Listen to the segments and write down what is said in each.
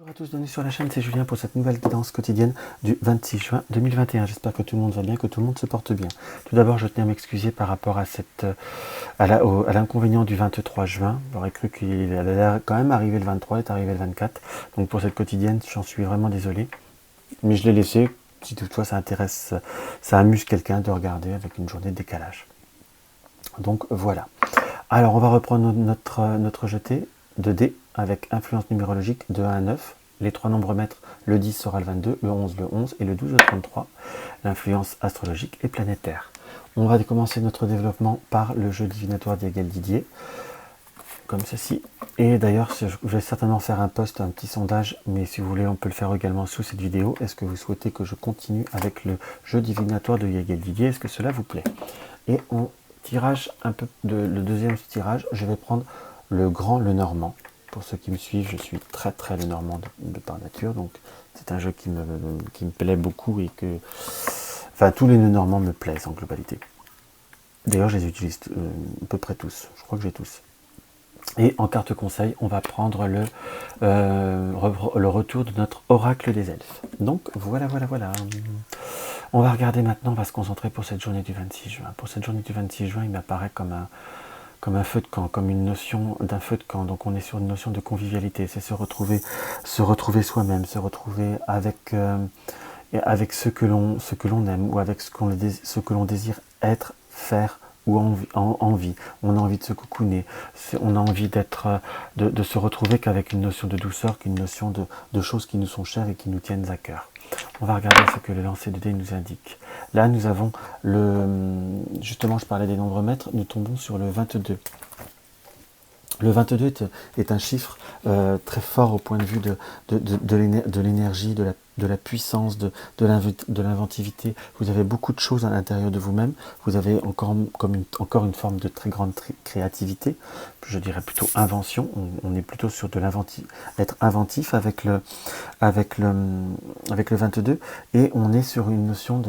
Bonjour à tous, bienvenue sur la chaîne, c'est Julien pour cette nouvelle guidance quotidienne du 26 juin 2021. J'espère que tout le monde va bien, que tout le monde se porte bien. Tout d'abord, je tiens à m'excuser par rapport à à l'inconvénient du 23 juin. J'aurais cru qu'il allait quand même arriver le 23, il est arrivé le 24. Donc pour cette quotidienne, j'en suis vraiment désolé. Mais je l'ai laissé, si toutefois ça intéresse, ça amuse quelqu'un de regarder avec une journée de décalage. Donc voilà. Alors on va reprendre notre jeté de dés avec influence numérologique de 1 à 9. Les trois nombres maîtres, le 10 sera le 22, le 11 le 11 et le 12 le 33. L'influence astrologique et planétaire. On va commencer notre développement par le jeu divinatoire d'Yael Didier, comme ceci. Et d'ailleurs, je vais certainement faire un post, un petit sondage, mais si vous voulez, on peut le faire également sous cette vidéo. Est-ce que vous souhaitez que je continue avec le jeu divinatoire de Yael Didier? Est-ce que cela vous plaît? Et on tirage un peu le deuxième tirage, je vais prendre le grand Lenormand. Pour ceux qui me suivent, je suis très Lenormand de par nature, donc c'est un jeu qui me plaît beaucoup et que... Enfin, tous les Lenormands me plaisent en globalité. D'ailleurs, je les utilise à peu près tous, je crois que j'ai tous. Et en carte conseil, on va prendre le retour de notre oracle des elfes. Donc voilà. On va regarder maintenant, on va se concentrer pour cette journée du 26 juin. Pour cette journée du 26 juin, il m'apparaît comme un feu de camp, comme une notion d'un feu de camp. Donc on est sur une notion de convivialité, c'est se retrouver soi-même, se retrouver avec ce que l'on aime ou avec ce que l'on désire être, faire ou envie. On a envie de se coucouner, on a envie de se retrouver qu'avec une notion de douceur, qu'une notion de choses qui nous sont chères et qui nous tiennent à cœur. On va regarder ce que le lancer de dés nous indique. Là, nous avons justement, je parlais des nombres maîtres, nous tombons sur le 22. Le 22 est un chiffre très fort au point de vue de l'énergie, de la puissance, de l'inventivité. Vous avez beaucoup de choses à l'intérieur de vous-même. Vous avez encore une forme de très grande créativité. Je dirais plutôt invention. On est plutôt sur être inventif avec le 22. Et on est sur une notion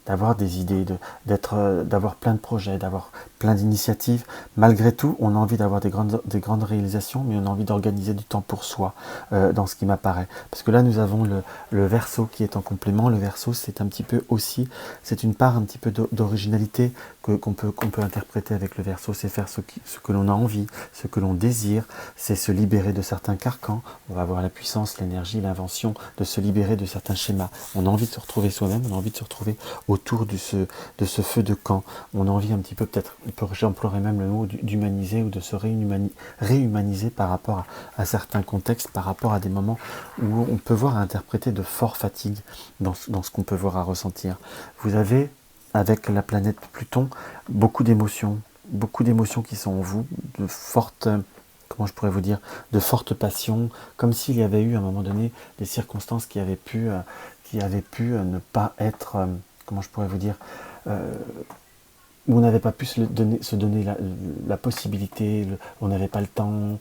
d'avoir des idées, d'avoir plein de projets, d'avoir plein d'initiatives. Malgré tout, on a envie d'avoir des grandes réalisations, mais on a envie d'organiser du temps pour soi, dans ce qui m'apparaît. Parce que là, nous avons le Verseau qui est en complément. Le Verseau, c'est un petit peu aussi, c'est une part un petit peu d'originalité qu'on peut interpréter avec le Verseau. C'est faire ce que l'on a envie, ce que l'on désire, c'est se libérer de certains carcans. On va avoir la puissance, l'énergie, l'invention de se libérer de certains schémas. On a envie de se retrouver soi-même, on a envie de se retrouver autour de ce feu de camp. On a envie un petit peu, peut-être, j'emploierais même le mot d'humaniser ou de se réhumaniser par rapport à certains contextes, par rapport à des moments où on peut voir à interpréter de fortes fatigues dans ce qu'on peut voir à ressentir. Vous avez, avec la planète Pluton, beaucoup d'émotions qui sont en vous, de fortes, comment je pourrais vous dire, de fortes passions, comme s'il y avait eu à un moment donné des circonstances qui avaient pu ne pas être, comment je pourrais vous dire, où on n'avait pas pu se donner la possibilité, on n'avait pas le temps,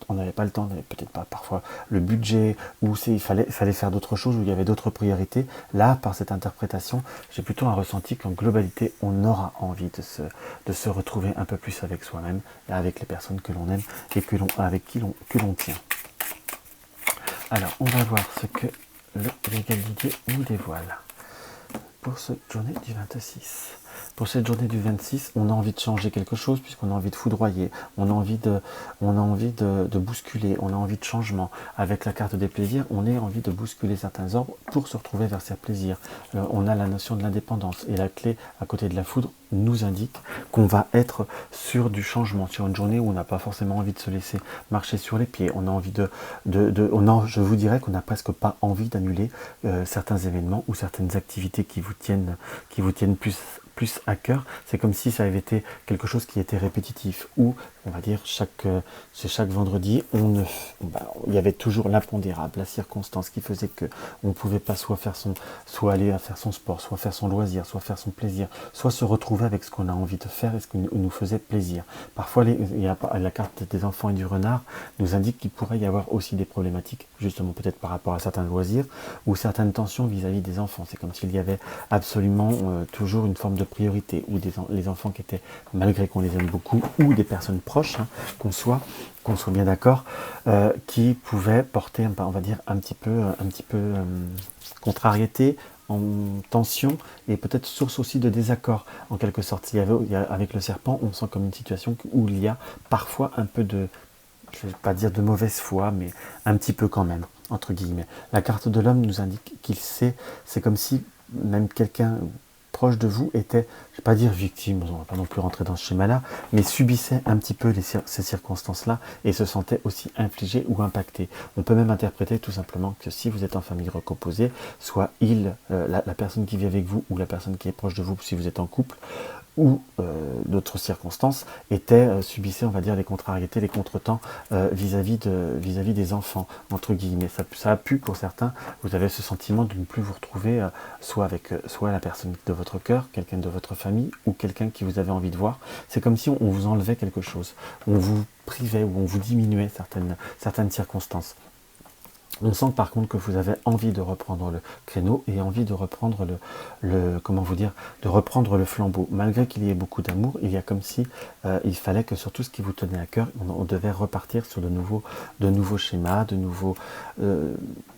on n'avait peut-être pas parfois le budget, où il fallait faire d'autres choses, où il y avait d'autres priorités. Là, par cette interprétation, j'ai plutôt un ressenti qu'en globalité, on aura envie de se retrouver un peu plus avec soi-même, avec les personnes que l'on aime et avec qui l'on tient. Alors, on va voir ce que le Yael Didier nous dévoile pour cette journée du 26. Pour cette journée du 26, on a envie de changer quelque chose puisqu'on a envie de foudroyer, on a envie de bousculer, on a envie de changement. Avec la carte des plaisirs, on a envie de bousculer certains ordres pour se retrouver vers ses plaisirs. On a la notion de l'indépendance et la clé à côté de la foudre nous indique qu'on va être sur du changement, sur une journée où on n'a pas forcément envie de se laisser marcher sur les pieds. On a envie je vous dirais qu'on n'a presque pas envie d'annuler certains événements ou certaines activités qui vous tiennent plus à cœur. C'est comme si ça avait été quelque chose qui était répétitif, ou on va dire chaque vendredi, il y avait toujours l'impondérable, la circonstance qui faisait que on ne pouvait pas soit aller à faire son sport, soit faire son loisir, soit faire son plaisir, soit se retrouver avec ce qu'on a envie de faire et ce qui nous faisait plaisir. Parfois, la carte des enfants et du renard nous indique qu'il pourrait y avoir aussi des problématiques, justement peut-être par rapport à certains loisirs ou certaines tensions vis-à-vis des enfants. C'est comme s'il y avait absolument toujours une forme de priorité, ou les enfants qui étaient, malgré qu'on les aime beaucoup, ou des personnes proches, hein, qu'on soit bien d'accord, qui pouvaient porter, on va dire, un petit peu contrariété, en tension, et peut-être source aussi de désaccord, en quelque sorte. Avec le serpent, on sent comme une situation où il y a parfois un peu de, je ne vais pas dire de mauvaise foi, mais un petit peu quand même, entre guillemets. La carte de l'homme nous indique qu'il sait, c'est comme si même quelqu'un proche de vous était, je ne vais pas dire victime, on ne va pas non plus rentrer dans ce schéma-là, mais subissait un petit peu ces circonstances-là et se sentait aussi infligé ou impacté. On peut même interpréter tout simplement que si vous êtes en famille recomposée, soit la personne qui vit avec vous ou la personne qui est proche de vous, si vous êtes en couple, ou d'autres circonstances, subissaient, on va dire, les contrariétés, les contretemps vis-à-vis des enfants, entre guillemets. Ça a pu, pour certains, vous avez ce sentiment de ne plus vous retrouver soit avec soit la personne de votre cœur, quelqu'un de votre famille, ou quelqu'un qui vous avez envie de voir. C'est comme si on vous enlevait quelque chose, on vous privait ou on vous diminuait certaines circonstances. On sent par contre que vous avez envie de reprendre le créneau et envie de reprendre de reprendre le flambeau. Malgré qu'il y ait beaucoup d'amour, il y a comme si il fallait que sur tout ce qui vous tenait à cœur, on devait repartir sur de nouveaux schémas,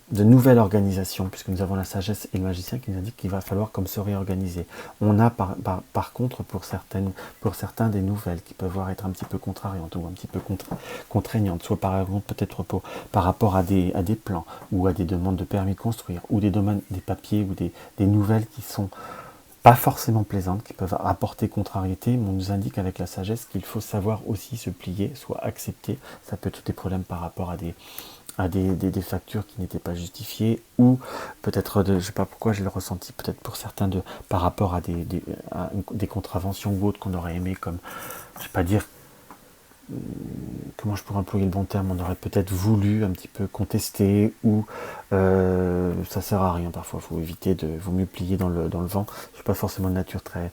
de nouvelles organisations, puisque nous avons la sagesse et le magicien qui nous indiquent qu'il va falloir comme se réorganiser. On a par contre pour certains des nouvelles qui peuvent être un petit peu contrariantes ou un petit peu contraignantes, soit par exemple peut-être par rapport à des plans ou à des demandes de permis de construire ou des papiers ou des nouvelles qui sont pas forcément plaisantes, qui peuvent apporter contrariété, mais on nous indique avec la sagesse qu'il faut savoir aussi se plier, soit accepter. Ça peut être des problèmes par rapport à des factures qui n'étaient pas justifiées, ou peut-être, je ne sais pas pourquoi j'ai le ressenti, peut-être pour certains par rapport à des contraventions ou autres qu'on aurait aimé, comme, je ne sais pas dire, comment je pourrais employer le bon terme, on aurait peut-être voulu un petit peu contester, ou ça sert à rien parfois, vaut mieux plier dans le vent. Je ne suis pas forcément de nature très,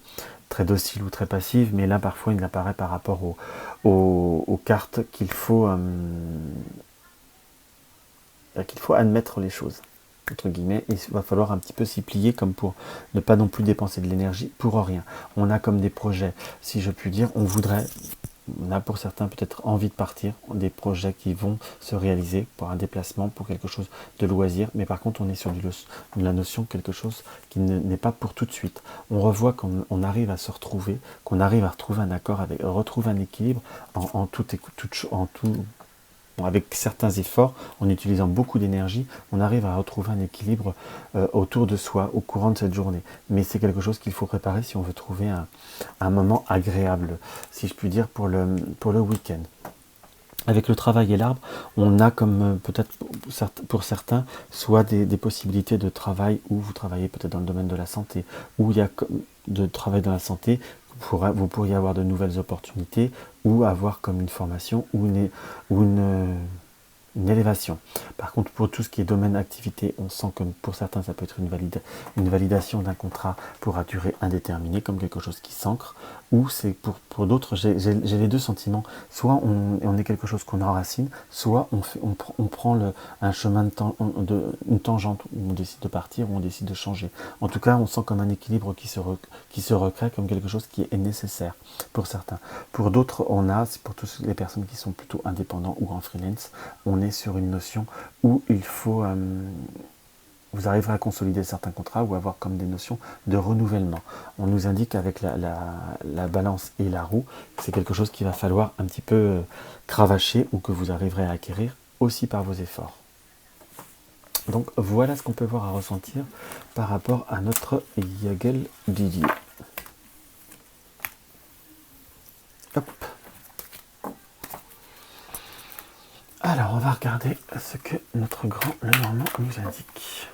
très docile ou très passive, mais là parfois il apparaît par rapport aux cartes qu'il faut admettre les choses, entre guillemets, et il va falloir un petit peu s'y plier comme pour ne pas non plus dépenser de l'énergie pour rien. On a comme des projets, si je puis dire, on a pour certains peut-être envie de partir, des projets qui vont se réaliser pour un déplacement, pour quelque chose de loisir, mais par contre on est sur de la notion de quelque chose qui n'est pas pour tout de suite. On revoit qu'on arrive à se retrouver, qu'on arrive à retrouver un accord, retrouver un équilibre en tout, avec certains efforts, en utilisant beaucoup d'énergie, on arrive à retrouver un équilibre autour de soi au courant de cette journée. Mais c'est quelque chose qu'il faut préparer si on veut trouver un moment agréable, si je puis dire, pour le week-end. Avec le travail et l'arbre, on a comme peut-être pour certains, soit des possibilités de travail où vous travaillez peut-être dans le domaine de la santé, où il y a de travail dans la santé, vous pourriez avoir de nouvelles opportunités, ou avoir comme une formation ou une élévation. Par contre, pour tout ce qui est domaine d'activité, on sent que pour certains, ça peut être une validation d'un contrat pour à durée indéterminée, comme quelque chose qui s'ancre, ou c'est pour d'autres, j'ai les deux sentiments, soit on est quelque chose qu'on enracine, soit on prend un chemin une tangente, où on décide de partir, ou on décide de changer. En tout cas, on sent comme un équilibre qui se recrée, comme quelque chose qui est nécessaire pour certains. Pour d'autres, c'est pour toutes les personnes qui sont plutôt indépendants ou en freelance, on est sur une notion où il faut, vous arriverez à consolider certains contrats ou avoir comme des notions de renouvellement. On nous indique avec la balance et la roue que c'est quelque chose qu'il va falloir un petit peu cravacher ou que vous arriverez à acquérir aussi par vos efforts. Donc voilà ce qu'on peut voir à ressentir par rapport à notre Yagel Didier. Hop. Alors, on va regarder ce que notre grand Lenormand nous indique.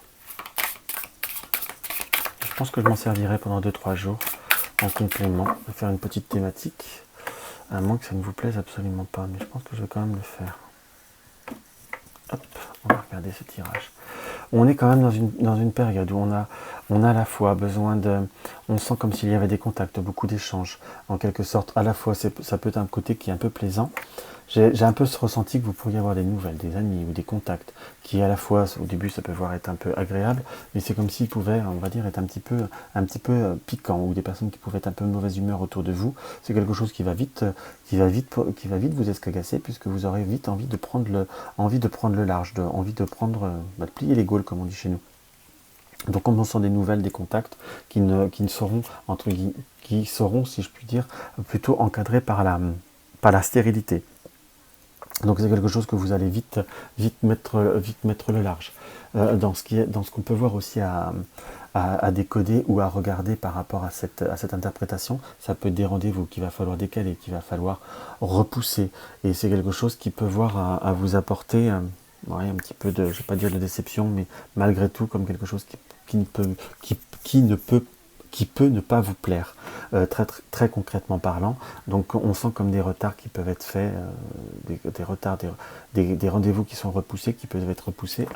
Je pense que je m'en servirai pendant 2-3 jours en complément, de faire une petite thématique, à moins que ça ne vous plaise absolument pas, mais je pense que je vais quand même le faire. Hop, on va regarder ce tirage. On est quand même dans une période où on a à la fois besoin on sent comme s'il y avait des contacts, beaucoup d'échanges, en quelque sorte. À la fois, ça peut être un côté qui est un peu plaisant. J'ai un peu ce ressenti que vous pourriez avoir des nouvelles, des amis ou des contacts, qui à la fois, au début, ça peut voir être un peu agréable, mais c'est comme s'ils pouvaient, on va dire, être un petit peu piquant, ou des personnes qui pouvaient être un peu de mauvaise humeur autour de vous. C'est quelque chose qui va vite, qui va vite vous escagasser, puisque vous aurez vite envie de prendre le large, envie de prendre, de plier les gaules, comme on dit chez nous. Donc on sent des nouvelles, des contacts qui ne seront, qui seront, si je puis dire, plutôt encadrés par la stérilité. Donc c'est quelque chose que vous allez vite mettre le large. Dans ce qu'on peut voir aussi à décoder ou à regarder par rapport à cette interprétation, ça peut être des rendez-vous qu'il va falloir décaler, qu'il va falloir repousser. Et c'est quelque chose qui peut voir à vous apporter ouais, un petit peu de, je ne vais pas dire de déception, mais malgré tout comme quelque chose qui ne peut, qui ne peut qui peut ne pas vous plaire, très concrètement parlant. Donc on sent comme des retards qui peuvent être faits, des retards, des rendez-vous qui sont repoussés, qui peuvent être repoussés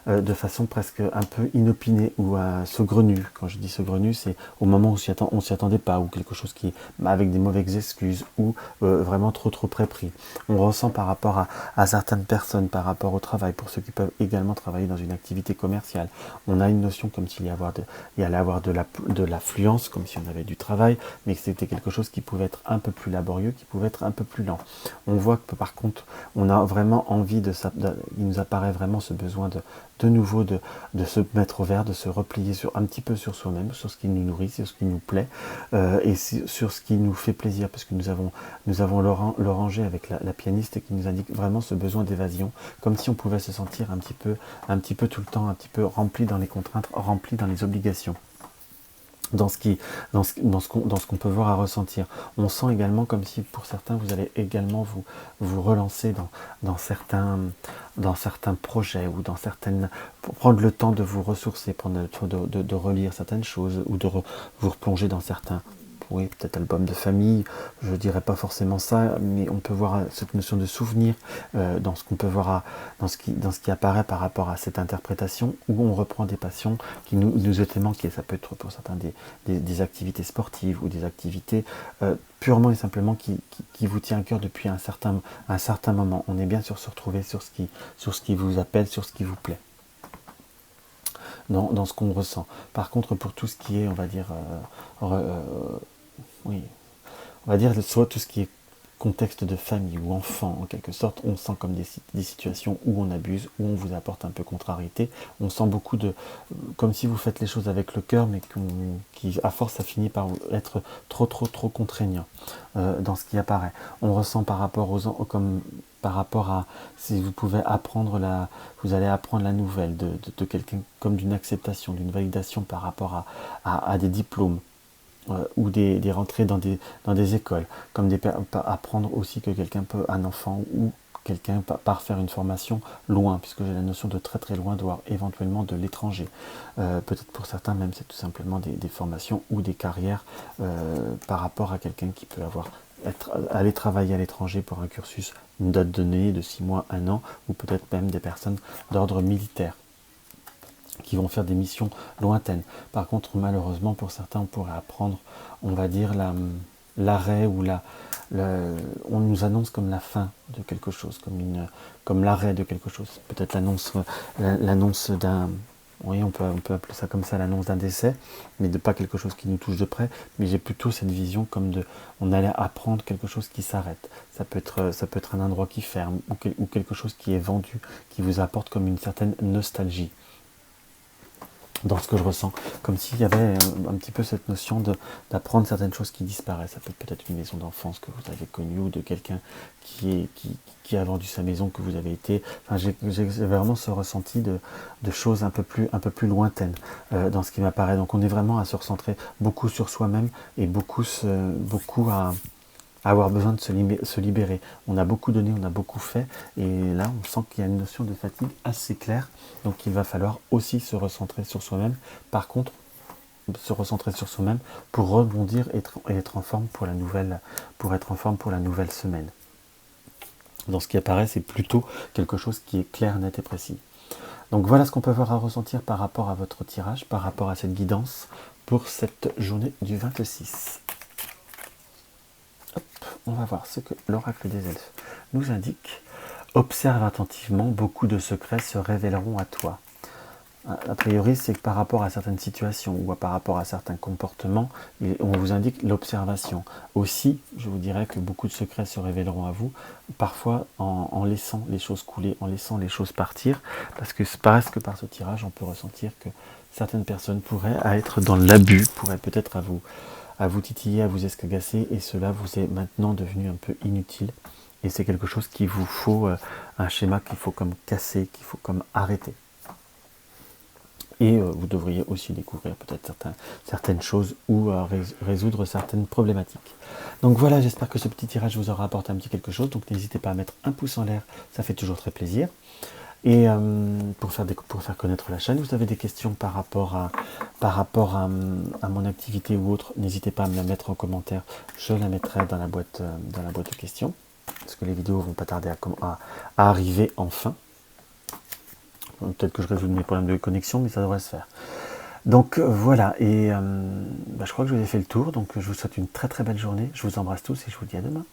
de façon presque un peu inopinée ou saugrenue. Quand je dis saugrenue, c'est au moment où on s'y attendait pas, ou quelque chose qui avec des mauvaises excuses, ou vraiment trop près pris. On ressent par rapport à certaines personnes, par rapport au travail, pour ceux qui peuvent également travailler dans une activité commerciale, on a une notion comme s'il y allait avoir de l'affluence, comme si on avait du travail, mais que c'était quelque chose qui pouvait être un peu plus laborieux, qui pouvait être un peu plus lent. On voit que par contre, on a vraiment envie il nous apparaît vraiment ce besoin de nouveau de se mettre au vert, de se replier un petit peu sur soi-même, sur ce qui nous nourrit, sur ce qui nous plaît, et sur ce qui nous fait plaisir, parce que nous avons Loranger avec la pianiste qui nous indique vraiment ce besoin d'évasion, comme si on pouvait se sentir un petit peu tout le temps, un petit peu rempli dans les contraintes, rempli dans les obligations. Dans ce qu'on peut voir à ressentir. On sent également comme si pour certains vous allez également vous relancer dans certains projets ou pour prendre le temps de vous ressourcer, prendre le temps de relire certaines choses ou vous replonger dans certains. Oui, peut-être album de famille, je ne dirais pas forcément ça, mais on peut voir cette notion de souvenir dans ce qu'on peut voir, dans ce qui apparaît par rapport à cette interprétation, où on reprend des passions qui nous étaient manquées. Ça peut être pour certains des activités sportives ou des activités purement et simplement qui vous tient à cœur depuis un certain moment. On est bien sûr se retrouver sur ce qui vous appelle, sur ce qui vous plaît. Dans ce qu'on ressent. Par contre, pour tout ce qui est, on va dire, oui, on va dire soit tout ce qui est contexte de famille ou enfant, en quelque sorte, on sent comme des situations où on abuse, où on vous apporte un peu contrariété. On sent beaucoup comme si vous faites les choses avec le cœur, mais qui, à force, ça finit par être trop contraignant dans ce qui apparaît. On ressent par rapport par rapport à si vous vous allez apprendre la nouvelle de quelqu'un, comme d'une acceptation, d'une validation par rapport à des diplômes. Ou des rentrées dans des écoles, comme apprendre aussi que un enfant ou quelqu'un part faire une formation loin, puisque j'ai la notion de très loin, voire éventuellement de l'étranger. Peut-être pour certains même c'est tout simplement des formations ou des carrières par rapport à quelqu'un qui peut aller travailler à l'étranger pour un cursus, une date donnée de 6 mois, 1 an, ou peut-être même des personnes d'ordre militaire qui vont faire des missions lointaines. Par contre, malheureusement, pour certains, on pourrait apprendre, on va dire, l'arrêt ou on nous annonce comme la fin de quelque chose, comme l'arrêt de quelque chose. Peut-être l'annonce d'un... Oui, on peut appeler ça comme ça, l'annonce d'un décès, mais de pas quelque chose qui nous touche de près, mais j'ai plutôt cette vision on allait apprendre quelque chose qui s'arrête. Ça peut être un endroit qui ferme, ou quelque chose qui est vendu, qui vous apporte comme une certaine nostalgie dans ce que je ressens, comme s'il y avait un petit peu cette notion d'apprendre certaines choses qui disparaissent. Ça peut être une maison d'enfance que vous avez connue, ou de quelqu'un qui a vendu sa maison, que vous avez été. Enfin, j'ai vraiment ce ressenti de choses un peu plus lointaines dans ce qui m'apparaît. Donc on est vraiment à se recentrer beaucoup sur soi-même et beaucoup avoir besoin de se libérer. On a beaucoup donné, on a beaucoup fait, et là on sent qu'il y a une notion de fatigue assez claire, donc il va falloir aussi se recentrer sur soi-même. Par contre, se recentrer sur soi-même pour rebondir et être en forme pour être en forme pour la nouvelle semaine. Dans ce qui apparaît, c'est plutôt quelque chose qui est clair, net et précis. Donc voilà ce qu'on peut avoir à ressentir par rapport à votre tirage, par rapport à cette guidance pour cette journée du 26. Hop. on va voir ce que l'oracle des elfes nous indique. Observe attentivement, beaucoup de secrets se révéleront à toi. A priori, c'est que par rapport à certaines situations ou par rapport à certains comportements, on vous indique l'observation. Aussi, je vous dirais que beaucoup de secrets se révéleront à vous, parfois en laissant les choses couler, en laissant les choses partir, parce que presque par ce tirage, on peut ressentir que certaines personnes pourraient être dans l'abus, pourraient peut-être à vous titiller, à vous escagasser, et cela vous est maintenant devenu un peu inutile. Et c'est quelque chose qu'il vous faut, un schéma qu'il faut comme casser, qu'il faut comme arrêter. Et vous devriez aussi découvrir peut-être certaines choses ou résoudre certaines problématiques. Donc voilà, j'espère que ce petit tirage vous aura apporté un petit quelque chose. Donc n'hésitez pas à mettre un pouce en l'air, ça fait toujours très plaisir. Et pour faire connaître la chaîne, vous avez des questions par rapport à mon activité ou autre, n'hésitez pas à me la mettre en commentaire. Je la mettrai dans la boîte de questions, parce que les vidéos vont pas tarder à arriver enfin. Peut-être que je résoudre mes problèmes de connexion, mais ça devrait se faire. Donc voilà, et je crois que je vous ai fait le tour, donc je vous souhaite une très très belle journée, je vous embrasse tous et je vous dis à demain.